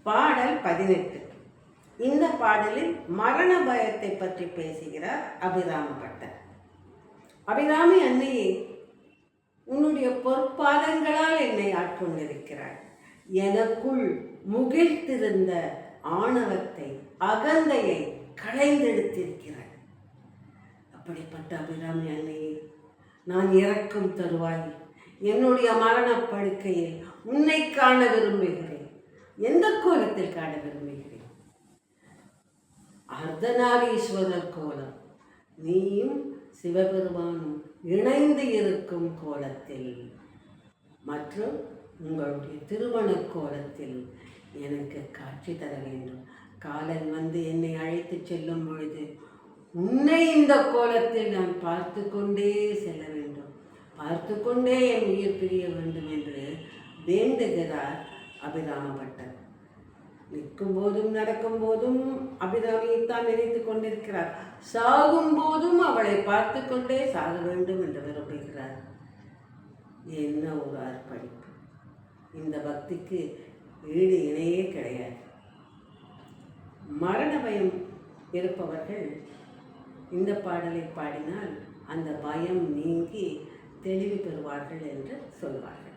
பாடல் 18. இந்த பாடலில் மரண பயத்தை பற்றி பேசுகிறார் அபிராம பட்டர். அபிராமி அன்னையே, உன்னுடைய பொற்பாதங்களால் என்னை ஆட்கொண்டிருக்கிறாய். எனக்குள் முகிழ்த்திருந்த ஆணவத்தை, அகந்தையை களைந்தெடுத்திருக்கிறாய். அப்படிப்பட்ட அபிராமி அன்னையே, நான் இறக்கும் தருவாய் என்னுடைய மரணப்படுக்கையில் உன்னை காண விரும்புகிறேன். எந்த கோலத்தில் காண விரும்புகிறேன்? அர்த்தநாரீஸ்வரர் கோலம். நீயும் சிவபெருமானும் இணைந்து இருக்கும் கோலத்தில், மற்றும் உங்களுடைய திருமண கோலத்தில் எனக்கு காட்சி தர வேண்டும். காலன் வந்து என்னை அழைத்து செல்லும் பொழுது உன்னை இந்த கோலத்தில் நான் பார்த்து கொண்டே செல்ல வேண்டும், பார்த்து கொண்டே என் உயிர் பிரிய வேண்டும் என்று வேண்டுகிறார் அபிராம பட்டர். நிற்கும் போதும் நடக்கும் போதும் அபிராமியைத்தான் நினைத்து கொண்டிருக்கிறார். சாகும் போதும் அவளை பார்த்து கொண்டே சாக வேண்டும் என்று விரும்புகிறார். என்ன ஒரு அர்ப்பணிப்பு! இந்த பக்திக்கு ஈடு இணையே கிடையாது. மரண பயம் இருப்பவர்கள் இந்த பாடலை பாடினால் அந்த பயம் நீங்கி தெளிவு பெறுவார்கள் என்று சொல்வார்கள்.